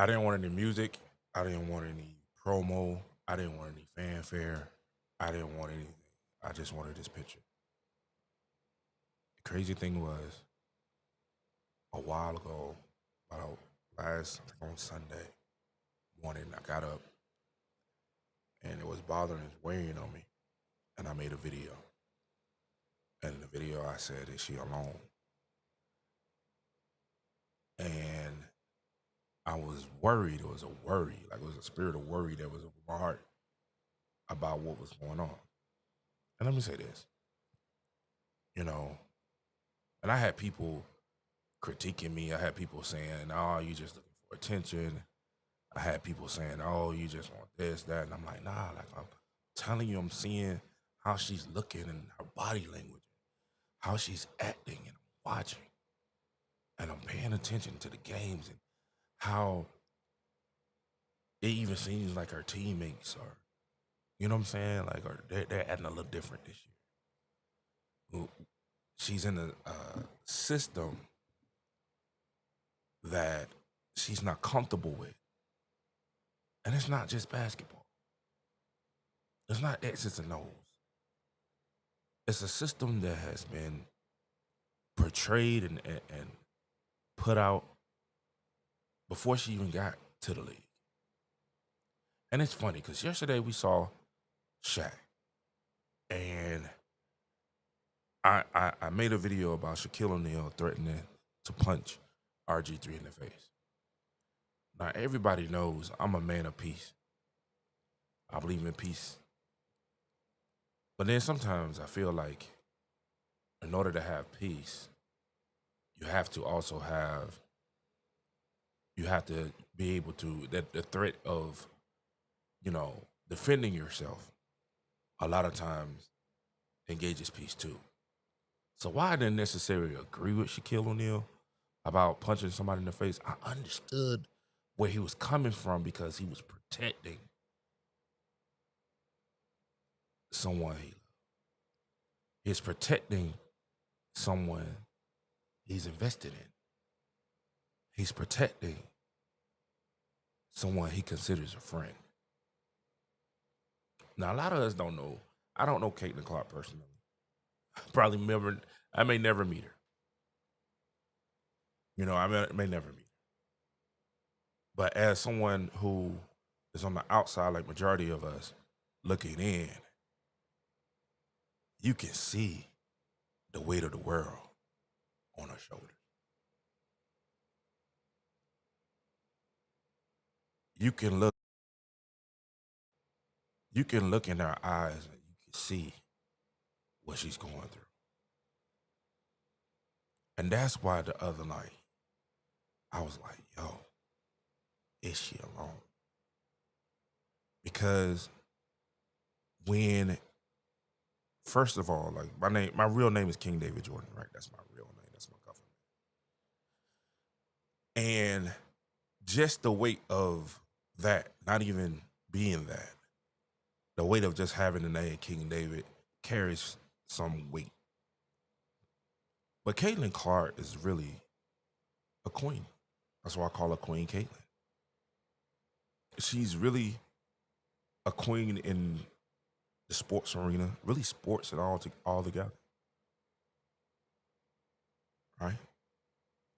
I didn't want any music. I didn't want any promo. I didn't want any fanfare. I didn't want anything. I just wanted this picture. The crazy thing was, a while ago, about on Sunday morning, I got up and it was bothering, it's weighing on me. And I made a video. And in the video, I said, "Is she alone?" And I was worried. It was a worry, like it was a spirit of worry that was over my heart about what was going on. And let me say this, you know, and I had people critiquing me. I had people saying, "Oh, you just looking for attention." I had people saying, "Oh, you just want this, that." And I'm like, nah, like I'm telling you, I'm seeing how she's looking and her body language, how she's acting, and I'm watching. And I'm paying attention to the games and how it even seems like her teammates are, you know what I'm saying? Like, or they're acting a little different this year. She's in a system that she's not comfortable with. And it's not just basketball. It's not X's and O's. It's a system that has been portrayed and put out before she even got to the league. And it's funny because yesterday we saw Shaq. And I made a video about Shaquille O'Neal threatening to punch RG3 in the face. Now, everybody knows I'm a man of peace. I believe in peace. But then sometimes I feel like in order to have peace, you have to also you have to be able to, that the threat of, defending yourself a lot of times engages peace too. So why I didn't necessarily agree with Shaquille O'Neal about punching somebody in the face, I understood where he was coming from because he was protecting someone he loved. He's protecting someone he's invested in. He's protecting someone he considers a friend. Now, a lot of us don't know. I don't know Caitlin Clark personally. I may never meet her. I may never meet her. But as someone who is on the outside, like majority of us, looking in, you can see the weight of the world on her shoulders. You can look, you can look in her eyes and you can see what she's going through. And that's why the other night I was like, yo, is she alone? Because when, first of all, like my real name is King David Jordan, right? That's my real name. That's my government. And just the weight of that, not even being that, the weight of just having the name King David carries some weight. But Caitlin Clark is really a queen. That's why I call her Queen Caitlin. She's really a queen in the sports arena, really sports and all together, right?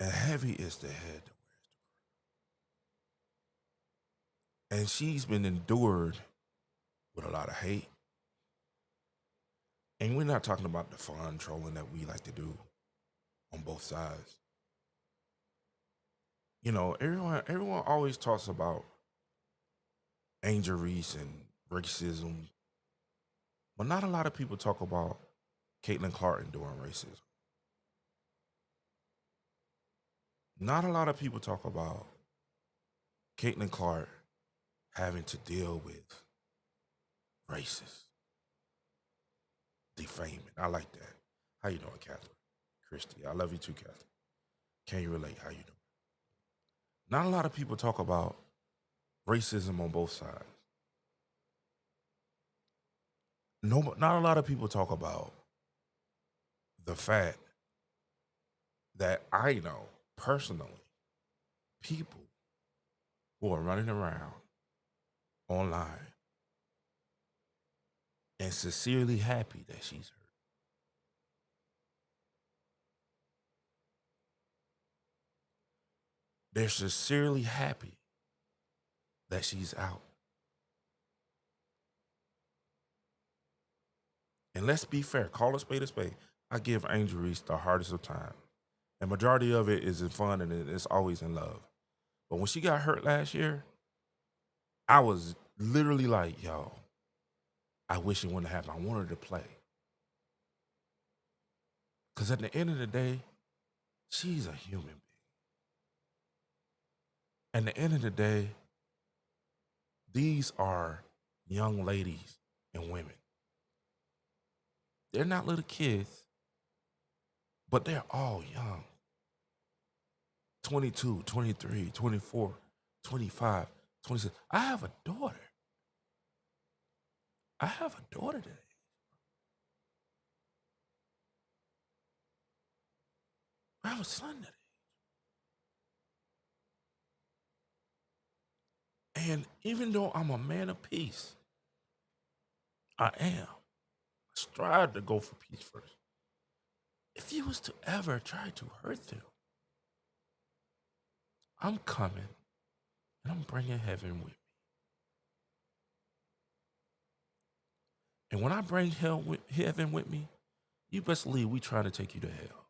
And heavy is the head that wears the crown. And she's been endured with a lot of hate. And we're not talking about the fun trolling that we like to do on both sides. Everyone always talks about Angel Reese and racism, but not a lot of people talk about Caitlin Clark enduring racism. Not a lot of people talk about Caitlin Clark having to deal with racist defaming. I like that. How you doing, Catherine? Christy, I love you too, Catherine. Can you relate? How you doing? Not a lot of people talk about racism on both sides. No, not a lot of people talk about the fact that I know personally people who are running around online and sincerely happy that she's hurt. They're sincerely happy that she's out. And let's be fair, call a spade a spade. I give Angel Reese the hardest of time. And majority of it is in fun and it's always in love. But when she got hurt last year, I was literally like, yo, I wish it wouldn't have happened. I wanted to play. Because at the end of the day, she's a human being. At the end of the day, these are young ladies and women. They're not little kids, but they're all young. 22, 23, 24, 25, 26. I have a daughter. I have a daughter today. I have a son today. And even though I'm a man of peace, I am. I strive to go for peace first. If you was to ever try to hurt them, I'm coming and I'm bringing heaven with me. And when I bring heaven with me, you best believe we try to take you to hell.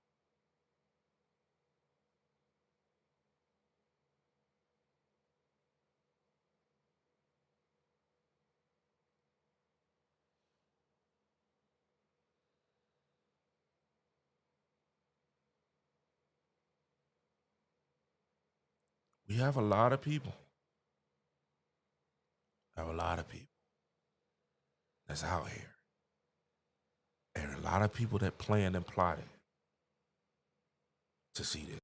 We have a lot of people. Have a lot of people that's out here. And a lot of people that planned and plotted to see this.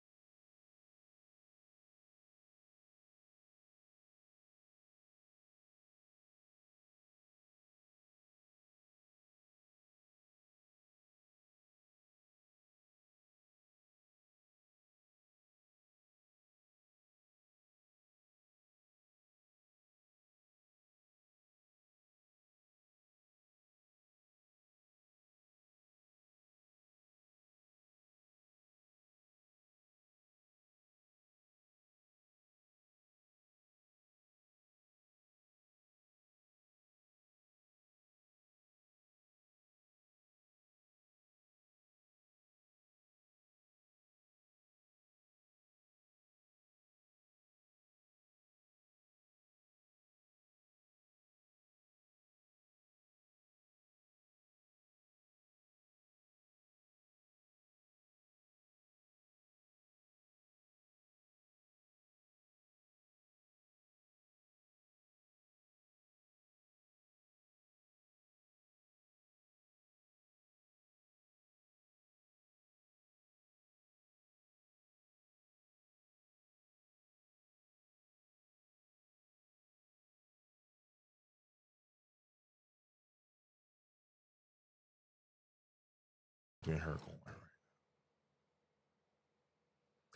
Been her going right.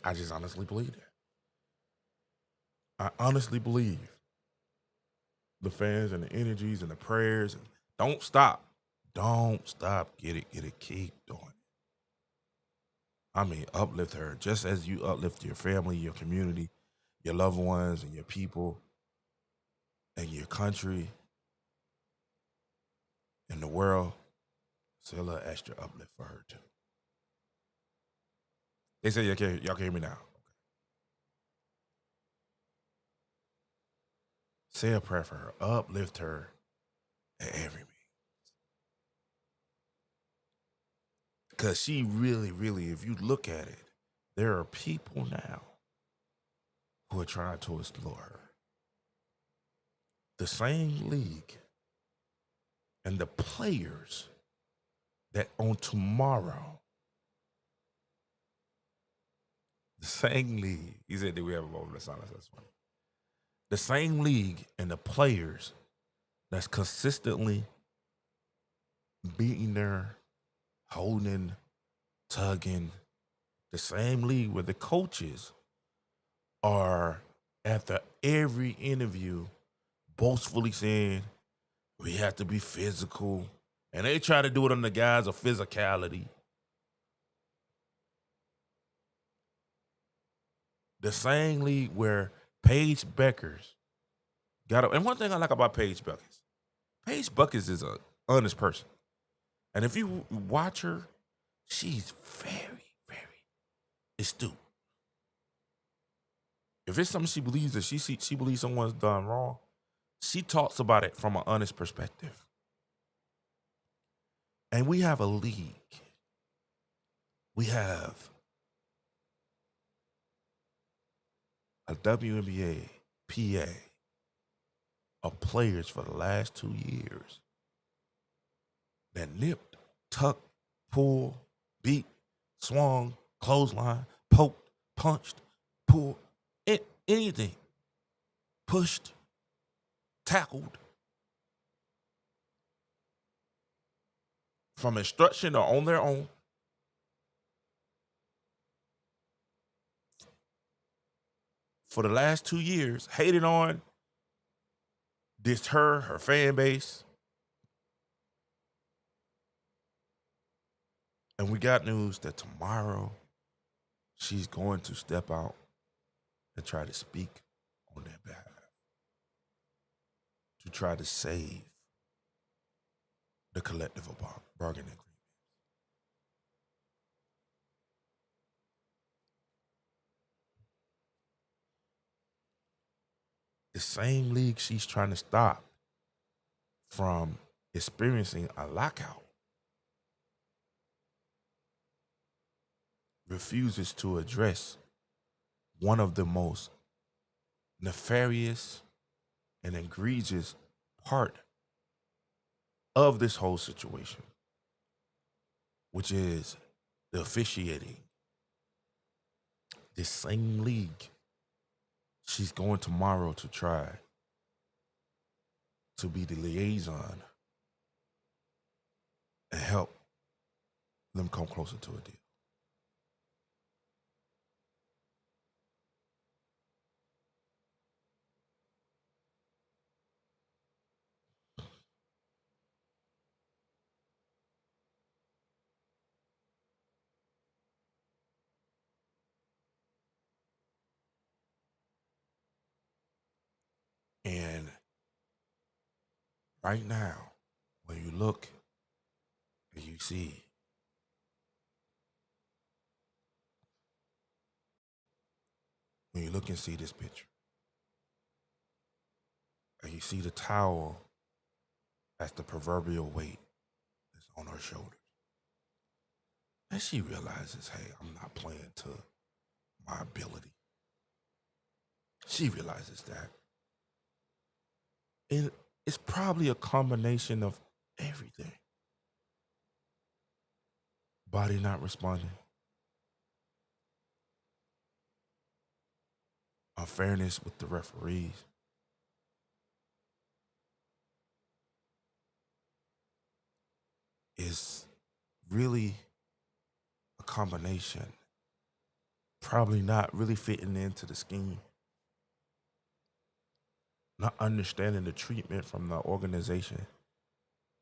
I just honestly believe that. I honestly believe the fans and the energies and the prayers and don't stop. Don't stop. Get it. Keep doing it. I mean, uplift her just as you uplift your family, your community, your loved ones, and your people, and your country, and the world. Say a little extra uplift for her too. They say y'all can hear me now. Say a prayer for her. Uplift her at every meeting. Because she really, really, if you look at it, there are people now who are trying to explore her. The same league and the players that on tomorrow, the same league, he said that we have a moment of silence, that's funny. The same league and the players that's consistently beating her, holding, tugging, the same league where the coaches are after every interview boastfully saying we have to be physical. And they try to do it on the guise of physicality. The same league where Paige Beckers got up. And one thing I like about Paige Buckets is an honest person. And if you watch her, she's very, very astute. If it's something she believes that she believes someone's done wrong, she talks about it from an honest perspective. And we have a league. We have a WNBA PA of players for the last 2 years that nipped, tucked, pulled, beat, swung, clothesline, poked, punched, pulled, anything, pushed, tackled, from instruction or on their own, for the last 2 years, hated on, dissed her fan base. And we got news that tomorrow she's going to step out and try to speak on their behalf, to try to save the collective bargaining agreement. The same league she's trying to stop from experiencing a lockout refuses to address one of the most nefarious and egregious part of this whole situation, which is the officiating. This same league, she's going tomorrow to try to be the liaison and help them come closer to a deal. And right now, when you look and you see when you look and see this picture, and you see the towel as the proverbial weight is on her shoulders, and she realizes, hey, I'm not playing to my ability. She realizes that. And it's probably a combination of everything. Body not responding, unfairness with the referees, is really a combination, probably not really fitting into the scheme, not understanding the treatment from the organization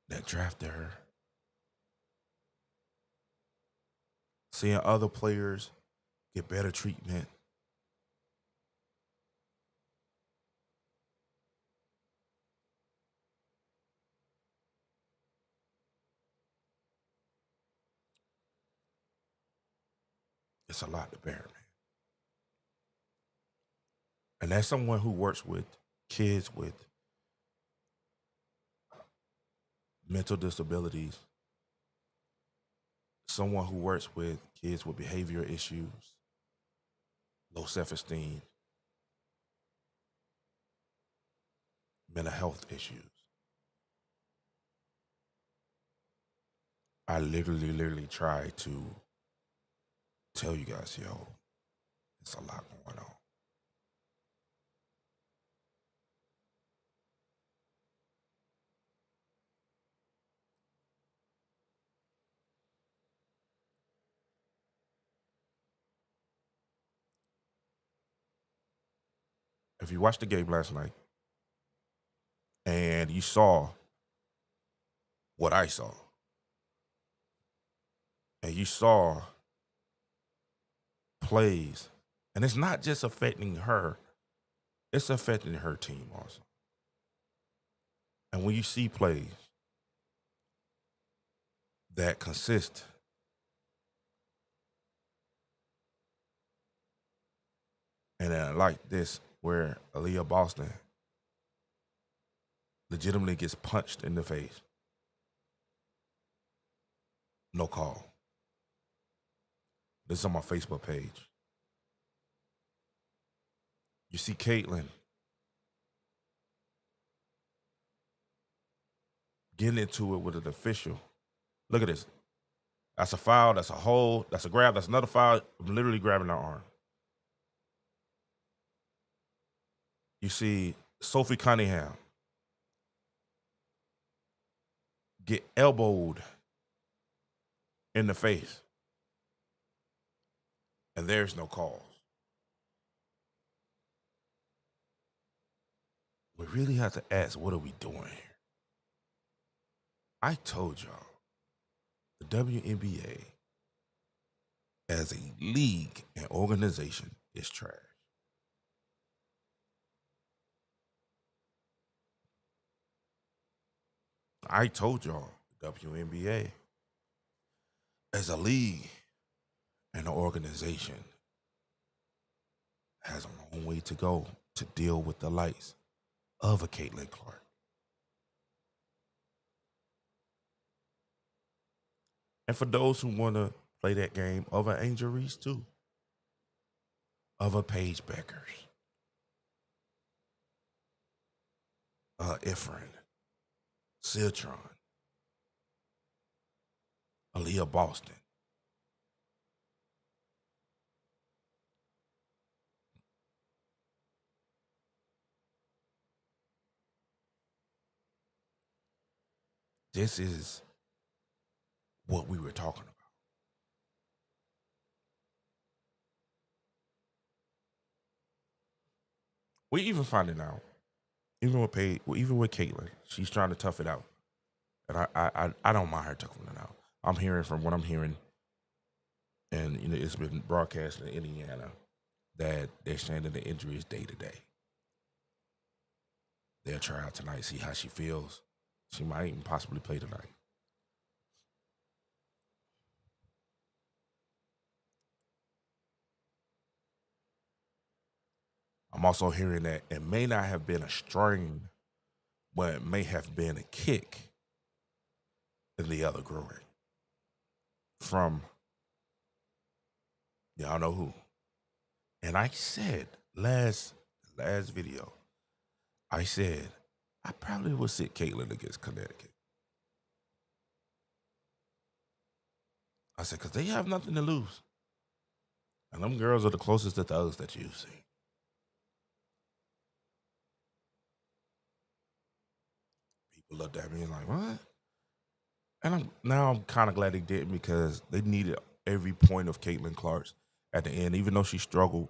that drafted her, seeing other players get better treatment. It's a lot to bear, man. And as someone who works with kids with mental disabilities, someone who works with kids with behavioral issues, low self-esteem, mental health issues, I literally try to tell you guys, yo, it's a lot going on. if you watched the game last night and you saw what I saw, and you saw plays, and it's not just affecting her, it's affecting her team also. And when you see plays that consist and like this, where Aaliyah Boston legitimately gets punched in the face, no call. This is on my Facebook page. You see Caitlin getting into it with an official. Look at this. That's a foul. That's a hold. That's a grab. That's another foul. I'm literally grabbing her arm. You see Sophie Cunningham get elbowed in the face, and there's no calls. We really have to ask, what are we doing here? I told y'all, the WNBA as a league and organization is trash. I told y'all, the WNBA as a league and an organization has a long way to go to deal with the likes of a Caitlin Clark. And for those who want to play that game, of an Angel Reese too, of a Paige Beckers, Ifrin, Citron, Aaliyah Boston. This is what we were talking about. We even finding out, even with even with Caitlin, she's trying to tough it out, and I don't mind her toughing it out. I'm hearing from what I'm hearing, and it's been broadcast in Indiana that they're saying that the injury is day to day. They'll try out tonight, see how she feels. She might even possibly play tonight. I'm also hearing that it may not have been a strain, but it may have been a kick in the other groin from y'all know who. And I said last video, I said I probably would sit Caitlin against Connecticut. I said because they have nothing to lose, and them girls are the closest to thugs that you've seen. People looked at me and like, what? And I'm kind of glad they didn't, because they needed every point of Caitlin Clark's at the end, even though she struggled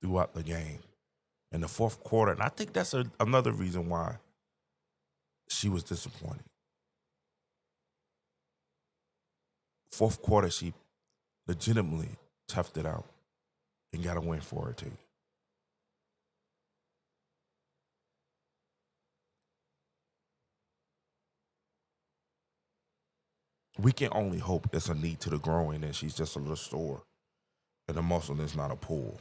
throughout the game in the fourth quarter. And I think that's another reason why she was disappointed. Fourth quarter, she legitimately toughed it out and got a win for her team. We can only hope it's a knee to the groin and she's just a little sore and the muscle is not a pull.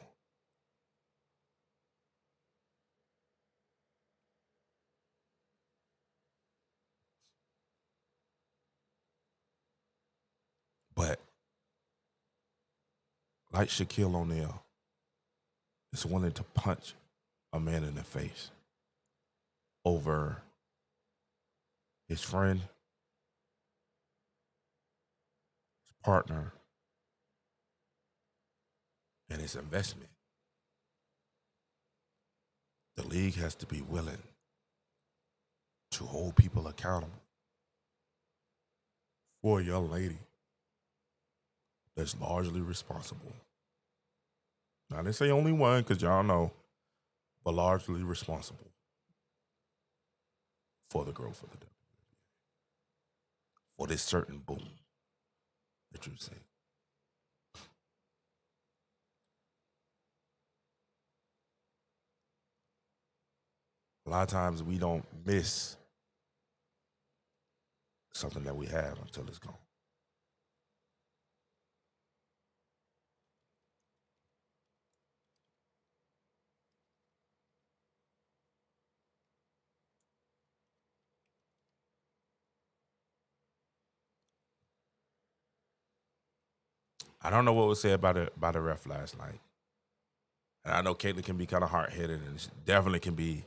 But like Shaquille O'Neal is wanting to punch a man in the face over his friend, his partner, and his investment. The league has to be willing to hold people accountable for a young lady that's largely responsible. Now, they say only one, because y'all know but largely responsible for the growth of the WNBA, for this certain boom that you're seeing. A lot of times we don't miss something that we have until it's gone. I don't know what was said about the ref last night. And I know Caitlin can be kind of hard headed, and she definitely can be.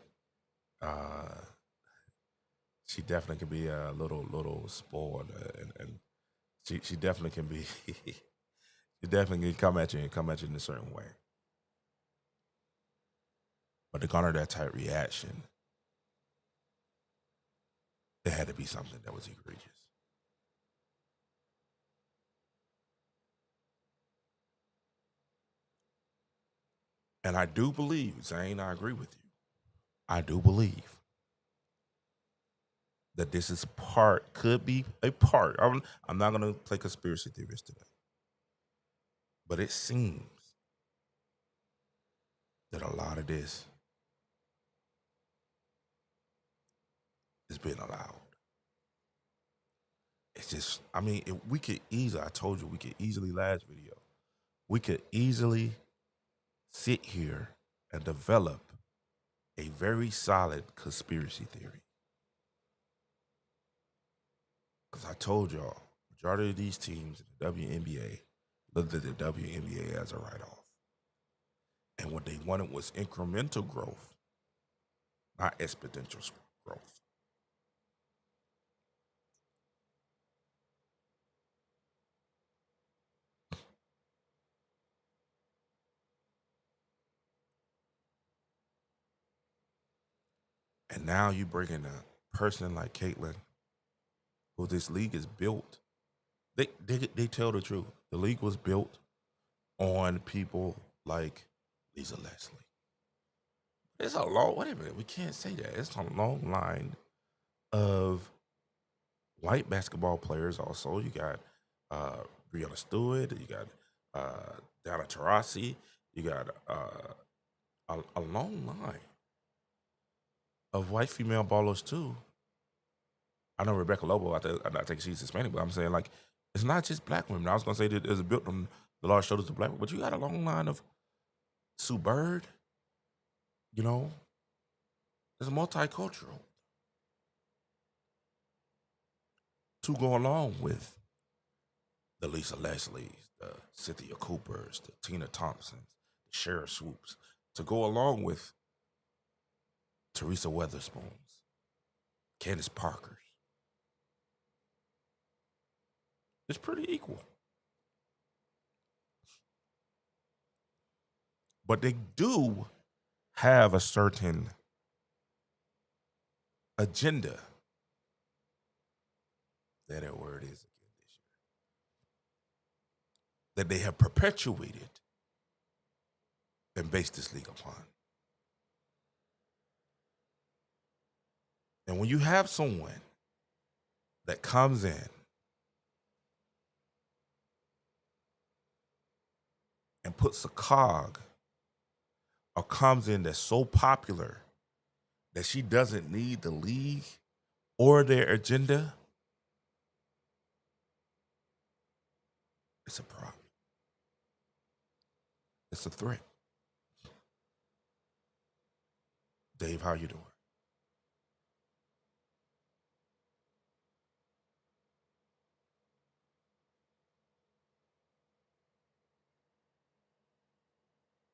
She definitely can be a little spoiled, and she definitely can be. She definitely can come at you in a certain way. But to garner that type reaction, there had to be something that was egregious. And I do believe, Zane, I agree with you. I do believe that this is could be a part. I'm not going to play conspiracy theorist today, but it seems that a lot of this is being allowed. It's just, I mean, we could easily, I told you, we could easily, last video, we could easily sit here and develop a very solid conspiracy theory. Because I told y'all, majority of these teams in the WNBA looked at the WNBA as a write-off. And what they wanted was incremental growth, not exponential growth. And now you bring in a person like Caitlin, who this league is built. They tell the truth. The league was built on people like Lisa Leslie. It's a long, wait a minute, we can't say that. It's a long line of white basketball players also. You got Breonna Stewart, you got Donna Taurasi, you got a long line of white female ballers too. I know Rebecca Lobo, I'm not thinking she's Hispanic, but I'm saying like it's not just black women. I was gonna say that it's built on the large shoulders of black women, but you got a long line of Sue Bird, you know, it's multicultural to go along with the Lisa Leslies, the Cynthia Coopers, the Tina Thompsons, the Shara Swoops, to go along with Teresa Weatherspoons, Candace Parkers. It's pretty equal. But they do have a certain agenda. That word is again this year. That they have perpetuated and based this league upon. And when you have someone that comes in and puts a cog or comes in that's so popular that she doesn't need the league or their agenda, it's a problem. It's a threat. Dave, how you doing?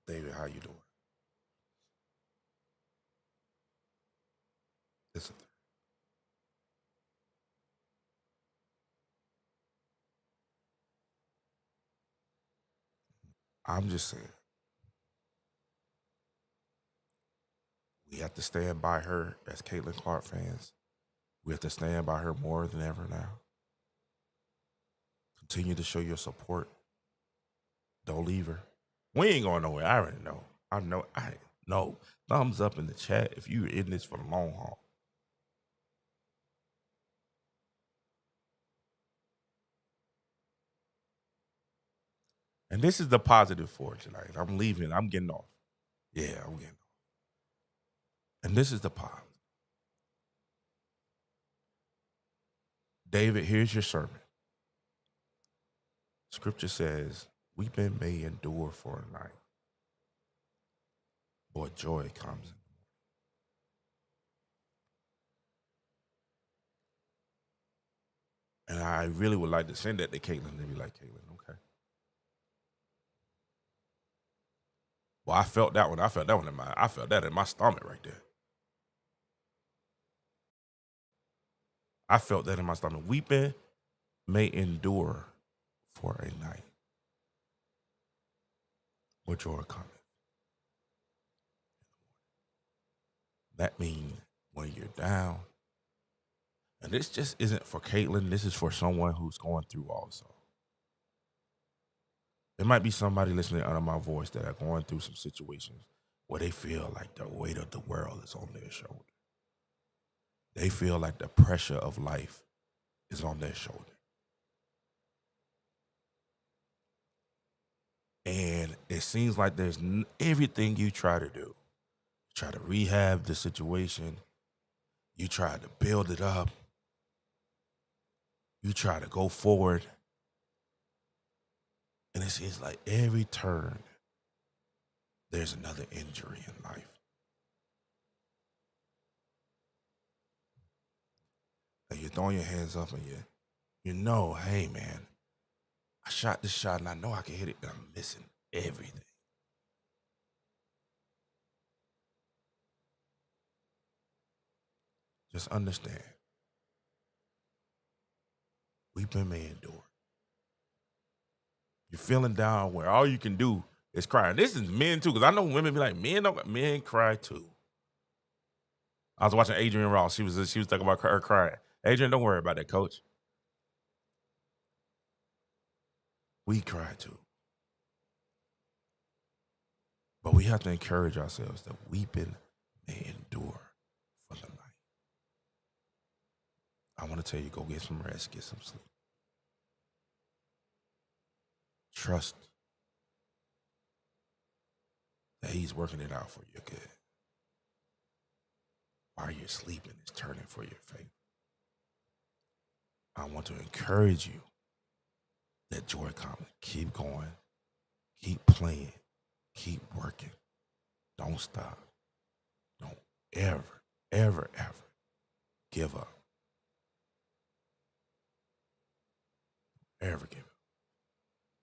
David, how you doing? It's a threat. I'm just saying, we have to stand by her as Caitlin Clark fans. We have to stand by her more than ever now. Continue to show your support. Don't leave her. We ain't going nowhere. I already know. I know. No, thumbs up in the chat if you're in this for the long haul. And this is the positive for tonight. I'm leaving. I'm getting off. Yeah, I'm getting off. And this is the positive. David, here's your sermon. Scripture says, weeping may endure for a night, but joy comes in the morning. And I really would like to send that to Caitlin and be like, Caitlin, okay. Well, I felt that one. I felt that in my stomach right there. I felt that in my stomach. Weeping may endure for a night, but joy cometh. That means when you're down, and this just isn't for Caitlin, this is for someone who's going through also. There might be somebody listening under my voice that are going through some situations where they feel like the weight of the world is on their shoulder. They feel like the pressure of life is on their shoulder. And it seems like there's everything you try to do. Try to rehab the situation. You try to build it up. You try to go forward. And it seems like every turn, there's another injury in life. And you're throwing your hands up and you know, hey, man, I shot this shot and I know I can hit it, and I'm missing everything. Just understand. Weeping may endure. You're feeling down where all you can do is cry. And this is men too, because I know women be like, men cry too. I was watching Adrian Ross. She was talking about her crying. Adrian, don't worry about that, coach. We cry too. But we have to encourage ourselves that weeping may endure for the night. I want to tell you, go get some rest, get some sleep. Trust that he's working it out for your good. While you're sleeping, it's turning for your favor. I want to encourage you that joy comes. Keep going. Keep playing. Keep working. Don't stop. Don't ever, ever, ever give up. Ever give up.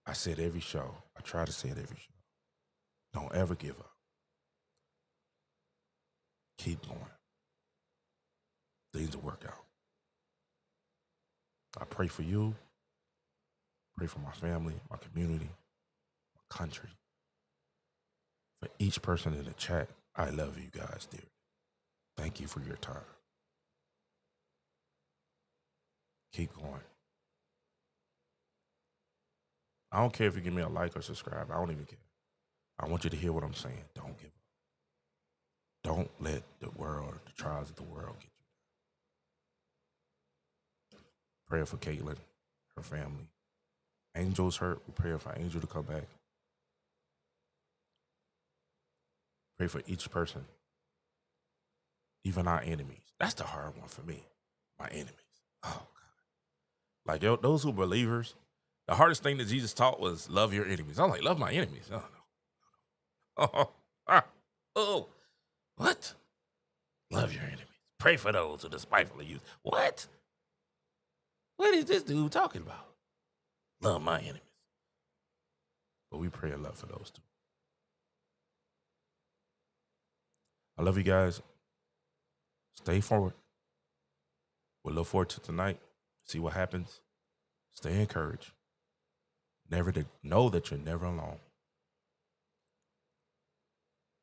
I said every show. I try to say it every show. Don't ever give up. Keep going. Things will work out. I pray for you. Pray for my family, my community, my country. For each person in the chat, I love you guys, dear. Thank you for your time. Keep going. I don't care if you give me a like or subscribe. I don't even care. I want you to hear what I'm saying. Don't give up. Don't let the world, the trials of the world get you. Prayer for Caitlin, her family. Angel's hurt. We pray for Angel to come back. Pray for each person, even our enemies. That's the hard one for me, my enemies. Oh, God. Like, those who are believers, the hardest thing that Jesus taught was love your enemies. I'm like, love my enemies. Oh, no. Oh, what? Love your enemies. Pray for those who despitefully use. What? What is this dude talking about? Love my enemies. But we pray and love for those too. I love you guys. Stay forward. We'll look forward to tonight. See what happens. Stay encouraged. Never to know that you're never alone.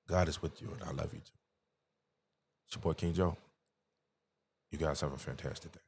God is with you, and I love you too. It's your boy King Joe. You guys have a fantastic day.